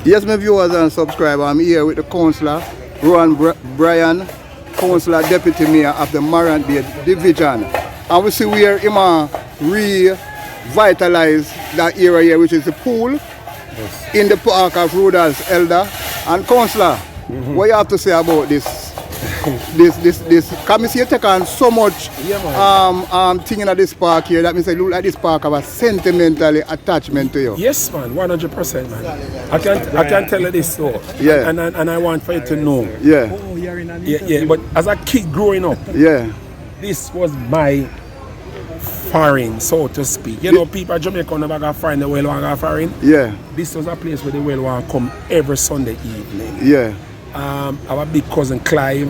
Yes, my viewers and subscribers, I'm here with the councillor, Rohan Bryan, councillor deputy mayor of the Morant division. And we see where him revitalize that area here, which is the pool in the park of Rudolf Elder. And councillor, what you have to say about this? Come see you take on so much thing in this park here that means I look like this park have a sentimental attachment to you. Yes man, 100% man. I can tell you this though. Yeah. And I want for you to know. Yeah. Yeah. But as a kid growing up, this was my foreign, so to speak. You know, people at Jamaica never got foreign, the well want to foreign. Yeah. This was a place where the well want to come every Sunday evening. Yeah. Our big cousin Clive,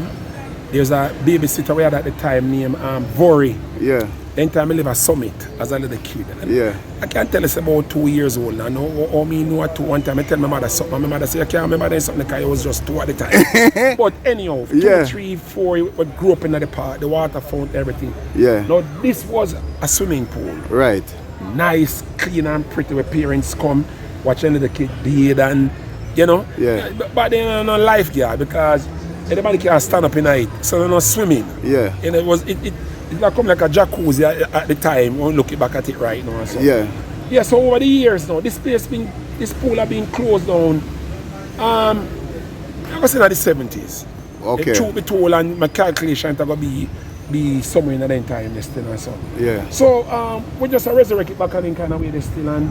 there's a babysitter we had at the time named Vori. Yeah. Then time I live at Summit as a little kid. Yeah. I can't tell us about 2 years old now. Or me know at 2 one time I tell my mother something. My mother say I can't remember then something because I was just 2 at the time. But anyhow, 2, 3, 4 we grew up in the park, the water fountain, everything. Yeah. Now this was a swimming pool. Right. Nice, clean and pretty where parents come, watching the kid bathe and you know. Yeah. But then no lifeguard because anybody can stand up in it, so they're not swimming. Yeah. And it like come like a jacuzzi at the time when we look back at it right now. So. Yeah. Yeah, so over the years now, this pool have been closed down. I was in the 70s. Okay. The truth be told, and my calculation to go be somewhere in that time this thing and so. Yeah. So we just resurrect it back and in kind of way this still and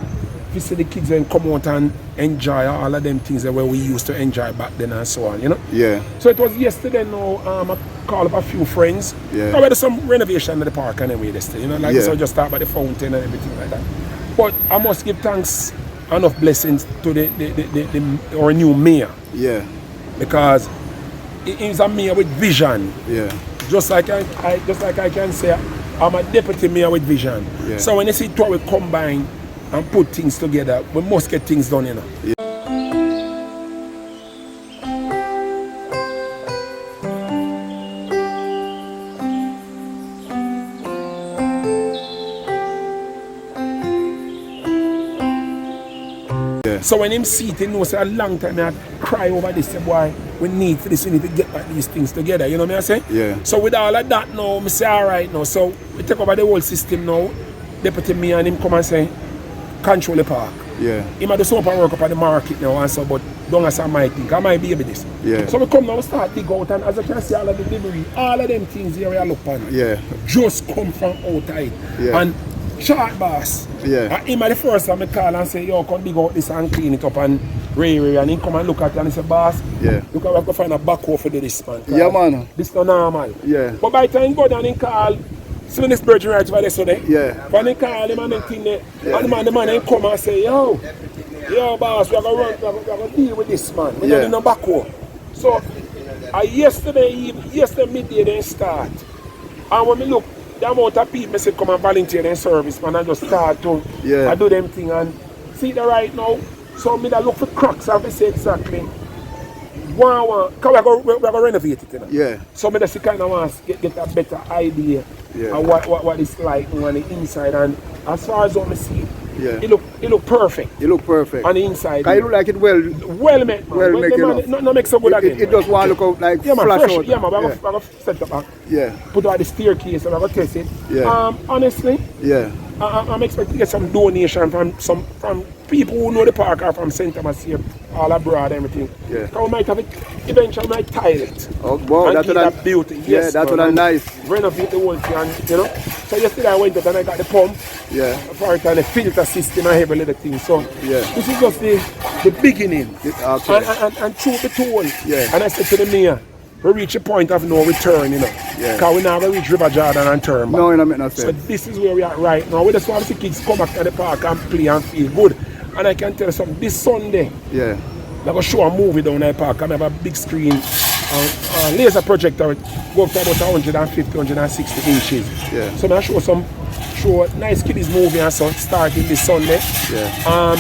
we see the kids then come out and enjoy all of them things that we used to enjoy back then and so on, you know? Yeah. So it was yesterday now, I called up a few friends. Yeah. I did some renovation in the park and anyway this thing, you know, like so just start about the fountain and everything like that. But I must give thanks, enough blessings to our new mayor. Yeah. Because he's a mayor with vision. Yeah. Just like I can say, I'm a deputy mayor with vision. Yeah. So when you see two we combine and put things together, we must get things done, you know. Yeah. So when him see it, he knows a long time I cry over this, say, boy, we need to get back these things together, you know what I say? Yeah. So with all of that now, I say alright now. So we take over the whole system now. Deputy me and him come and say, control the park. Yeah. He might do some work up at the market now and so, but don't as I might think. I might be able this. Yeah. So we come now, we start dig out and as you can see all of the debris, all of them things here we are look on. Yeah. Just come from outside. Yeah. And short boss. Yeah. And him at the first time I call and say, yo, come dig out this and clean it up and Ray, and he come and look at it and he say, boss, yeah. look, we have to find a backhoe for this man. Yeah, man. This is not normal. Yeah. But by the time he go down and call, see this bird right over there, so there. Yeah. When he call him and thing there, and the man then come and say, yo, boss, we are going to deal with this man. We don't need no backhoe. So, yesterday midday then start. And when we look, the amount of people say come and volunteer in service, man, and just start to I do them thing and see that right now. So me that look for cracks and we say exactly because we're going to renovate it, you know? Yeah. So me just kind of want to get a better idea of what it's like on the inside, and as far as what I see, it look perfect. It look perfect. On the inside. It look like it well made, man. Well made, no make so good again. It just want to look out like man, flash fresh, out. Yeah, man, we're going to set up put out the staircase and we're going to test it. Yeah. Honestly, I'm expecting to get some donation from people who know the park or from St. Thomas here, all abroad, everything. Yeah. So we might have it, eventually might tile it. Oh, wow, and that's keep that beauty. Yes, that's what nice. Renovate the whole thing, and, you know. So yesterday I went out and I got the pump. Yeah. For it and the filter system and every little thing. So this is just the beginning. Okay. And truth be told, and I said to the mayor, we reach a point of no return, you know. Because we never reach River Jordan and turn back. No, it make no sense. So this is where we are right now. We just want to see kids come back to the park and play and feel good. And I can tell you something, this Sunday, I'm going to show a movie down at the park. And I have a big screen, laser projector, go up to about 150, 160 inches. Yeah. So I'm going to show a nice kiddies movie and so starting this Sunday. I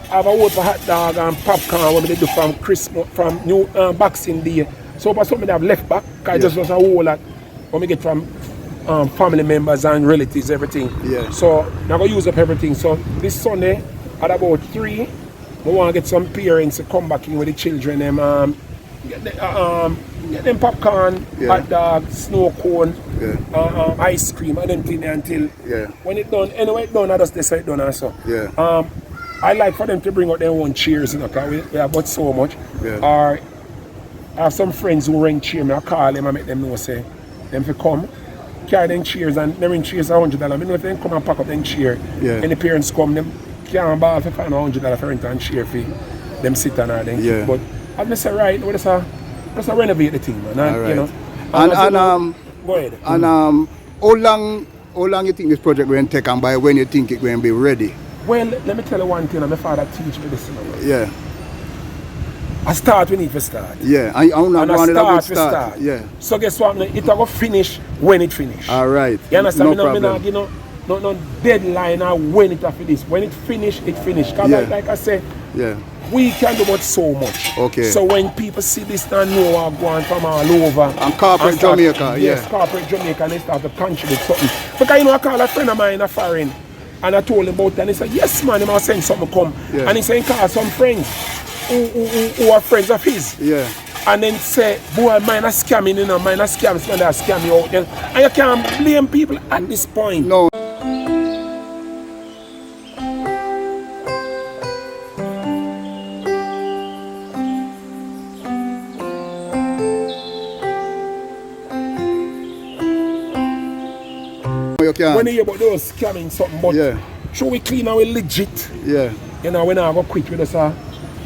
have a whole hot dog and popcorn what they do from Christmas, from New Boxing Day. So for something that I've left back, because it just was a whole lot when we get from family members and relatives, everything. Yeah. So I'm going to use up everything. So this Sunday at about 3, We want to get some parents to come back in with the children. Get them popcorn, hot dog, snow cone, ice cream, and them things until when it done. Anyway, it done. I just decide it done also. I like for them to bring out their own chairs, you know, because we have got so much. Or I have some friends who ring cheer me. I call them and make them know, say, them to come, carry them chairs, and they ring chairs $100. I know if they come and pack up them chair, and the parents come, them can't buy for $100 for rent and chair for them sit on them. But as I say, right, well, just renovate the thing, man. And, you know, go ahead. And how long you think this project going to take, and by when you think it going to be ready? Well, let me tell you one thing. My father teach me this. You know, Yeah. I start when it will start. Yeah, and I start. Yeah. So guess what? It will finish when it finish. All right. You understand? No problem. You know, no deadline or when it will finish. When it finish, it finish. Because like I said, we can do but so much. Okay. So when people see this and know I'm going from all over. And corporate Jamaica, yes, corporate Jamaica, and they start to contribute something. Because you know, I call a friend of mine a foreign, and I told him about it, and he said, yes man, he must send something come. And he said, call some friends who are friends of his. And then say, boy, mine are scamming, you know, mine are scamming, so they're scamming out there. And you can't blame people at this point. No. When you hear about those scamming something, but should we clean and we legit? You know, we now go quit with us,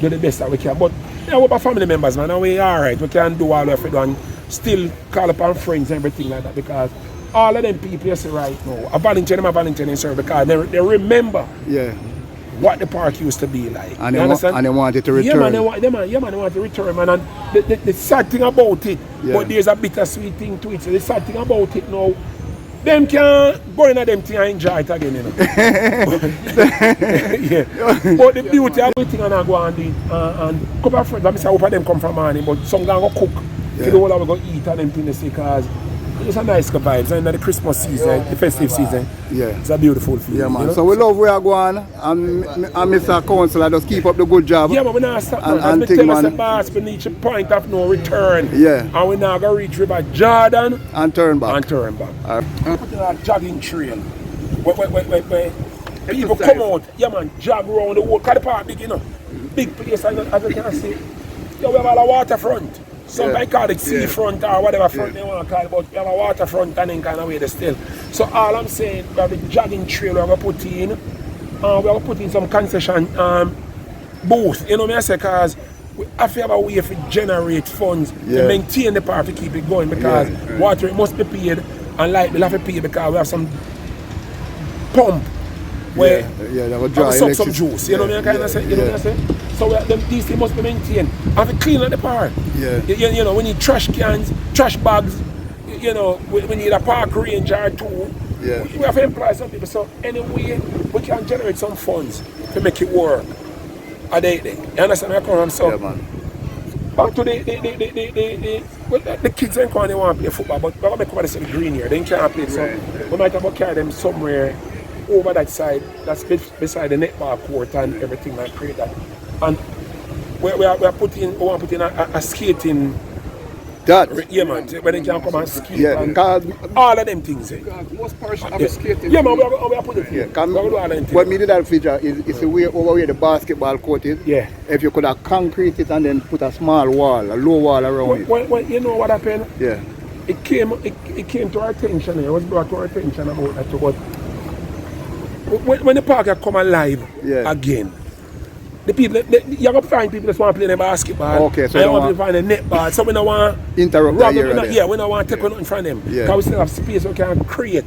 do the best that we can. But you know, we're family members, man, and we alright. We can do all of it and still call upon friends and everything like that, because all of them people you see right now, a volunteering service, because they remember what the park used to be like. And they want it to return. Yeah, man, they want to return, man. And the sad thing about it, but there's a bittersweet thing to it. So the sad thing about it now, them can go in at them thing and enjoy it again, you know. But the beauty of everything and I go and do it. And a couple of friends, I hope of them come from morning, but some going to cook. For the whole of them go eat and them things, because it's a nice vibes. And the Christmas season, the festive season, it's a beautiful feeling. Yeah, man. You know? So we love where I go on, and Mr. Councillor just keep up the good job. Yeah, but we're not stopping. And as we tell us the boss, we reach a point of no return. And we're now going to reach River Jordan and turn back. And put in a jogging trail. Where people come out, man, jog around the whole, because the park big, you know. Big place, as you can see. We have all a waterfront. Somebody call it seafront or whatever front they want to call it, but we have a waterfront and then kind of way they still. So all I'm saying, we have a jogging trail we're going to put in. We're going to put in some concession booth. You know what I say? Because we have to have a way to generate funds to maintain the park, to keep it going, because water must be paid and light will have to pay, because we have some pump where we suck some juice. You know what I kind of say? You know what I say? So these things must be maintained. Have to clean up the park. You know, we need trash cans, trash bags. You know, we need a park ranger or two. We have to employ some people. So anyway, we can generate some funds to make it work. You understand where I come from? So back to the kids ain't going to want to play football, but we're going to make everybody see the green here. They can't play, so we might have to carry them somewhere over that side, that's beside the netball court and everything, like create that. And we want to put in a skating. Yeah, man, where they can come and skate. And all of them things. Most portion of the skating. Yeah, man, we are put it here. What me did that feature is the way over where the basketball court is. If you could have concrete it and then put a small wall, a low wall around it. Well, you know what happened? It came to our attention. It was brought to our attention about that. But when the park come alive again, the people, you're going to find people that want to play the basketball. Okay, so you want to find the netball. So we don't want to interrupt that area. We don't want to take nothing from them. Because we still have space we can create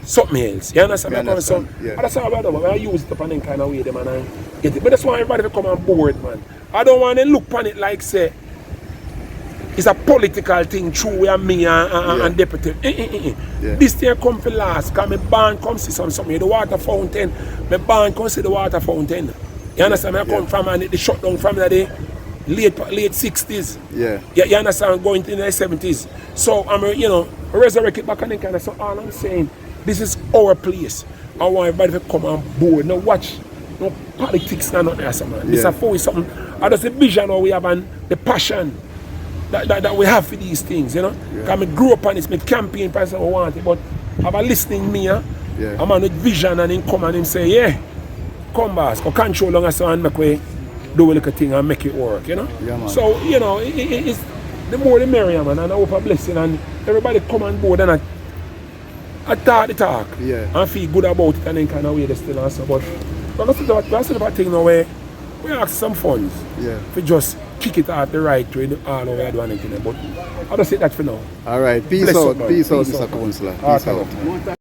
something else. You understand? So that's how I do it. I use it up and then kind of way them and get it. But that's why everybody to come on board, man. I don't want to look upon it like, say, it's a political thing through where me and deputy. This thing come for last, because my band come see something. The water fountain, my band come see the water fountain. You understand? I come from and they shut down from the late 60s. You understand? Going into the 70s. So I'm resurrect it back and then kind of. So all I'm saying, this is our place. I want everybody to come on board. Now watch no politics and nothing else, man. This Yeah. is for something. And that's the vision that we have and the passion that we have for these things, you know. Because I grew up on this, my campaign person I want it, but I have a listening me, a man with vision and him come and him say, yeah, come boss, go control long as and make way do a little thing and make it work, you know. Yeah, man. So, you know, it's the more the merrier, man, and I hope a blessing and everybody come on board and I talk the talk and feel good about it and then kind of way they still answer. But that's about thing now where we ask some funds for just kick it out the right way, all over do anything. But I'll just say that for now. All right, peace Bless out, up, man. peace out, Peace Mr. out, man. Counselor. Ah, Peace out.